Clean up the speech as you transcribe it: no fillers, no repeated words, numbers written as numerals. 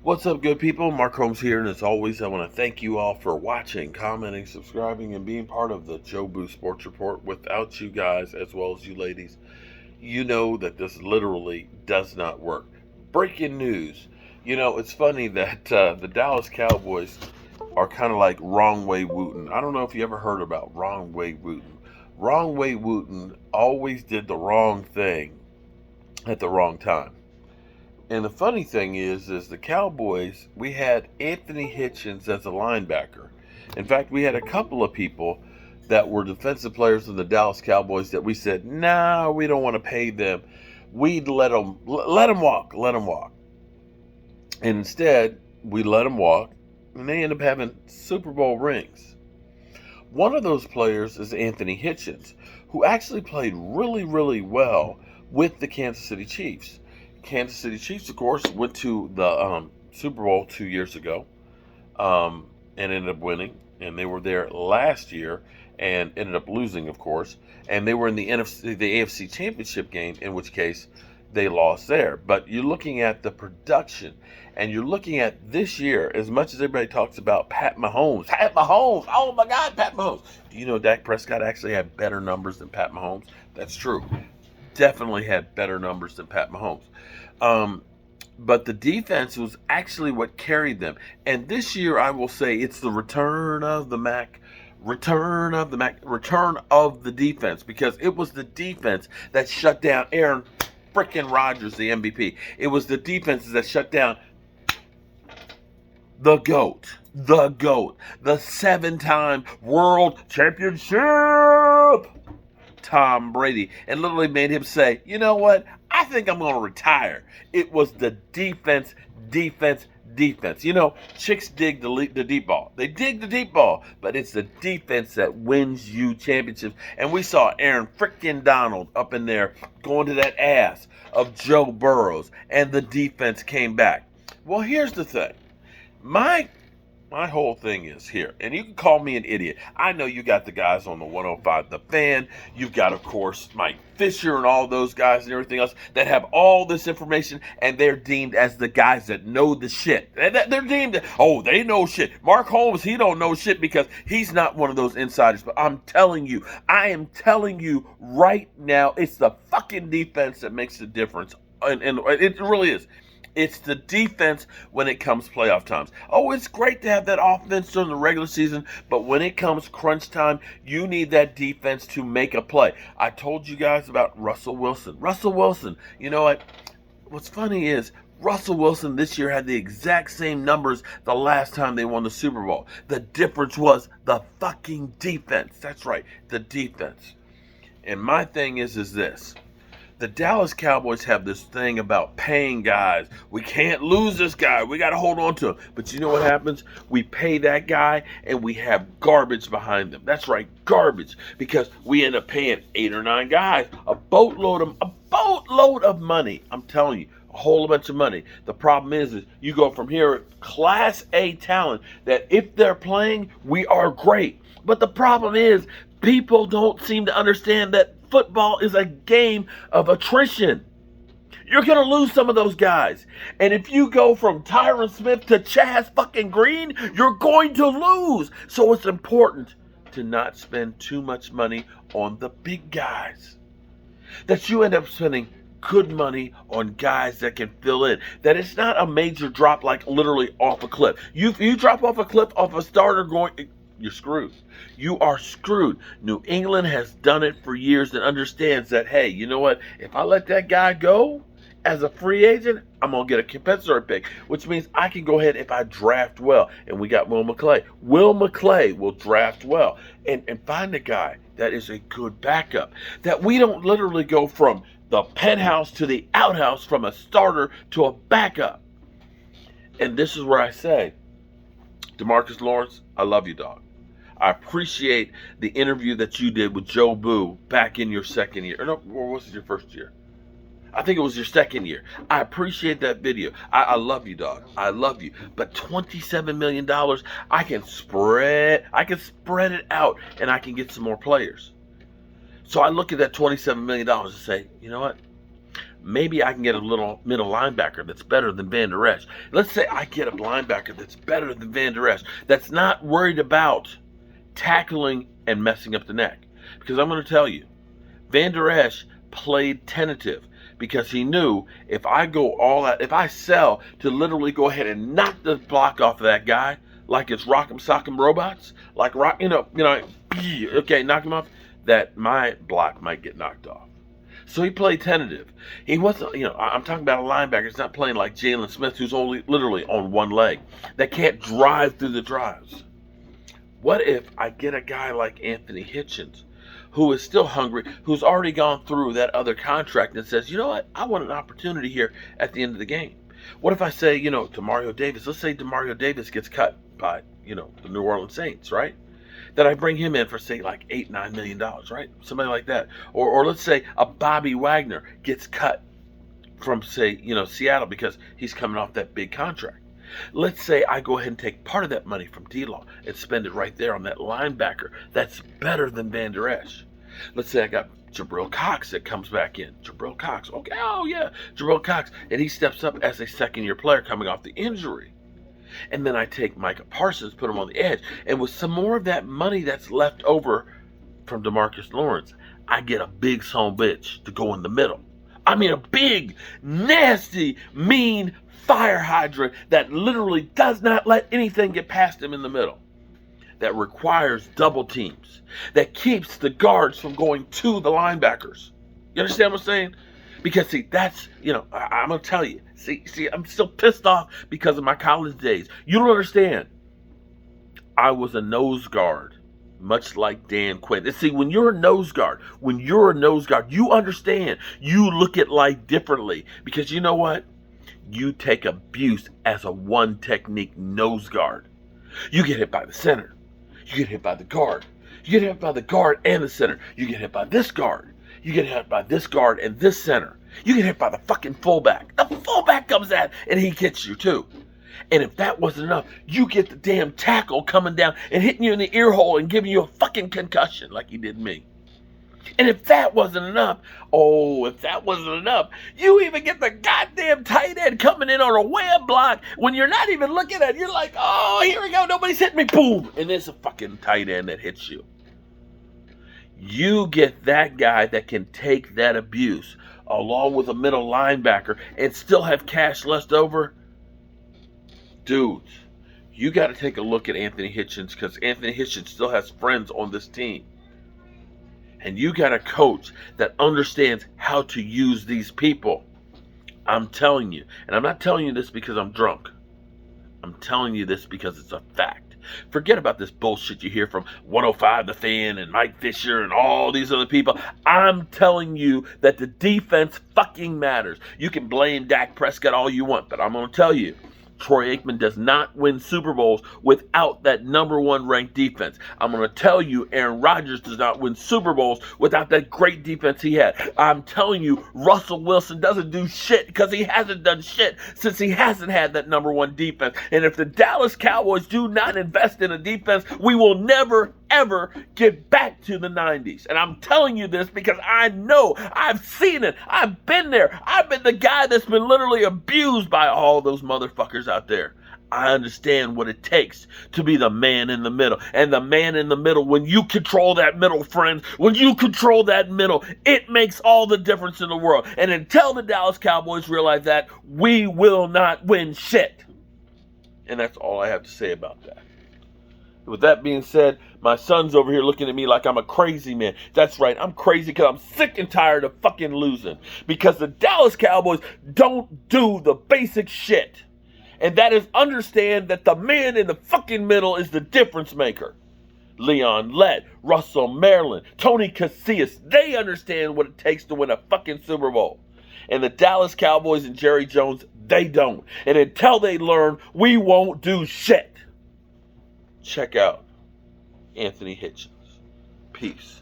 What's up, good people? Mark Holmes here, and as always, I want to thank you all for watching, commenting, subscribing, and being part of the Joe Boo Sports Report. Without you guys, as well as you ladies, you know that this literally does not work. Breaking news. It's funny that the Dallas Cowboys are kind of like Wrong Way Wooten. I don't know if you ever heard about Wrong Way Wooten. Wrong Way Wooten always did the wrong thing at the wrong time. And the funny thing is the Cowboys, we had Anthony Hitchens as a linebacker. In fact, we had a couple of people that were defensive players in the Dallas Cowboys that we said, nah, we don't want to pay them. We'd let them walk, let them walk. And instead, we let them walk, and they end up having Super Bowl rings. One of those players is Anthony Hitchens, who actually played really, really well with the Kansas City Chiefs. Kansas City Chiefs, of course, went to the Super Bowl 2 years ago and ended up winning. And they were there last year and ended up losing, of course. And they were in the AFC Championship game, in which case they lost there. But you're looking at the production, and you're looking at this year, as much as everybody talks about Pat Mahomes. Pat Mahomes! Oh my God, Pat Mahomes! Do you know Dak Prescott actually had better numbers than Pat Mahomes? That's true. Definitely had better numbers than Pat Mahomes. But the defense was actually what carried them. And this year, I will say, it's the return of the return of the defense, because it was the defense that shut down Aaron frickin' Rodgers, the MVP. It was the defenses that shut down the GOAT, the 7-time world championship Tom Brady, and literally made him say, you know what? I think I'm going to retire. It was the defense. Chicks dig the deep ball. They dig the deep ball, but it's the defense that wins you championships. And we saw Aaron frickin' Donald up in there going to that ass of Joe Burrows, and the defense came back. Well, here's the thing. My whole thing is here, and you can call me an idiot. I know you got the guys on the 105, The Fan. You've got, of course, Mike Fisher and all those guys and everything else that have all this information, and they're deemed as the guys that know the shit. They're deemed, oh, they know shit. Mark Holmes, he don't know shit because he's not one of those insiders. But I am telling you right now, it's the fucking defense that makes the difference, and it really is. It's the defense when it comes playoff times. Oh, it's great to have that offense during the regular season, but when it comes crunch time, you need that defense to make a play. I told you guys about Russell Wilson. You know what? What's funny is Russell Wilson this year had the exact same numbers the last time they won the Super Bowl. The difference was the fucking defense. That's right, the defense. And my thing is this. The Dallas Cowboys have this thing about paying guys. We can't lose this guy. We got to hold on to him. But you know what happens? We pay that guy and we have garbage behind them. That's right, garbage. Because we end up paying 8 or 9 guys a boatload of money. I'm telling you, a whole bunch of money. The problem is you go from here, Class A talent, that if they're playing, we are great. But the problem is people don't seem to understand that football is a game of attrition. You're going to lose some of those guys. And if you go from Tyron Smith to Chaz fucking Green, you're going to lose. So it's important to not spend too much money on the big guys. That you end up spending good money on guys that can fill in. That it's not a major drop, like literally off a cliff. You drop off a cliff off a starter going, you're screwed. You are screwed. New England has done it for years and understands that, hey, you know what? If I let that guy go as a free agent, I'm going to get a compensatory pick, which means I can go ahead if I draft well. And we got Will McClay. Will McClay will draft well and find a guy that is a good backup. That we don't literally go from the penthouse to the outhouse, from a starter to a backup. And this is where I say, DeMarcus Lawrence, I love you, dog. I appreciate the interview that you did with Joe Boo back in your second year. Or was it your first year? I think it was your second year. I appreciate that video. I love you, dog. I love you. But $27 million, I can spread it out, and I can get some more players. So I look at that $27 million and say, you know what? maybe I can get a little middle linebacker that's better than Van Der Esch. Let's say I get a linebacker that's better than Van Der Esch, that's not worried about tackling and messing up the neck. Because I'm going to tell you, Van Der Esch played tentative because he knew if I go all out, if I sell to literally go ahead and knock the block off of that guy, like it's Rock'em Sock'em Robots, like okay, knock him off, that my block might get knocked off. So he played tentative. He wasn't, I'm talking about a linebacker. He's not playing like Jalen Smith, who's only literally on one leg, that can't drive through the drives. What if I get a guy like Anthony Hitchens, who is still hungry, who's already gone through that other contract and says, you know what, I want an opportunity here at the end of the game. What if I say, Demario Davis, let's say Demario Davis gets cut by, the New Orleans Saints, right? That I bring him in for, say, like $8-9 million, right? Somebody like that. Or let's say a Bobby Wagner gets cut from, say, Seattle because he's coming off that big contract. Let's say I go ahead and take part of that money from D-Law and spend it right there on that linebacker that's better than Van Der Esch. Let's say I got Jabril Cox that comes back in. Jabril Cox. Okay, oh yeah, Jabril Cox. And he steps up as a second-year player coming off the injury. And then I take Micah Parsons, put him on the edge. And with some more of that money that's left over from DeMarcus Lawrence, I get a big son of a bitch to go in the middle. I mean a big, nasty, mean fire hydrant that literally does not let anything get past him in the middle. That requires double teams. That keeps the guards from going to the linebackers. You understand what I'm saying? Because, see, that's, I'm going to tell you. See, I'm still pissed off because of my college days. You don't understand. I was a nose guard, much like Dan Quinn. And see, when you're a nose guard, you understand. You look at life differently. Because you know what? You take abuse as a one-technique nose guard. You get hit by the center. You get hit by the guard. You get hit by the guard and the center. You get hit by this guard. You get hit by this guard and this center. You get hit by the fucking fullback. The fullback comes at and he gets you too. And if that wasn't enough, you get the damn tackle coming down and hitting you in the ear hole and giving you a fucking concussion like he did me. And if that wasn't enough, you even get the goddamn tight end coming in on a web block when you're not even looking at it. You're like, oh, here we go, nobody's hitting me, boom. And there's a fucking tight end that hits you. You get that guy that can take that abuse along with a middle linebacker and still have cash left over. Dudes, you got to take a look at Anthony Hitchens because Anthony Hitchens still has friends on this team. And you got a coach that understands how to use these people. I'm telling you. And I'm not telling you this because I'm drunk. I'm telling you this because it's a fact. Forget about this bullshit you hear from 105 The Fan and Mike Fisher and all these other people. I'm telling you that the defense fucking matters. You can blame Dak Prescott all you want, but I'm going to tell you, Troy Aikman does not win Super Bowls without that number one ranked defense. I'm going to tell you, Aaron Rodgers does not win Super Bowls without that great defense he had. I'm telling you, Russell Wilson doesn't do shit because he hasn't done shit since he hasn't had that number one defense. And if the Dallas Cowboys do not invest in a defense, we will never, ever get back to the 90s. And I'm telling you this because I know, I've seen it, I've been there. I've been the guy that's been literally abused by all those motherfuckers out there. I understand what it takes to be the man in the middle. And the man in the middle, when you control that middle, friends, when you control that middle, it makes all the difference in the world. And until the Dallas Cowboys realize that, we will not win shit. And that's all I have to say about that. With that being said, my son's over here looking at me like I'm a crazy man. That's right, I'm crazy because I'm sick and tired of fucking losing. Because the Dallas Cowboys don't do the basic shit. And that is understand that the man in the fucking middle is the difference maker. Leon Lett, Russell Maryland, Tony Casillas, they understand what it takes to win a fucking Super Bowl. And the Dallas Cowboys and Jerry Jones, they don't. And until they learn, we won't do shit. Check out Anthony Hitchens. Peace.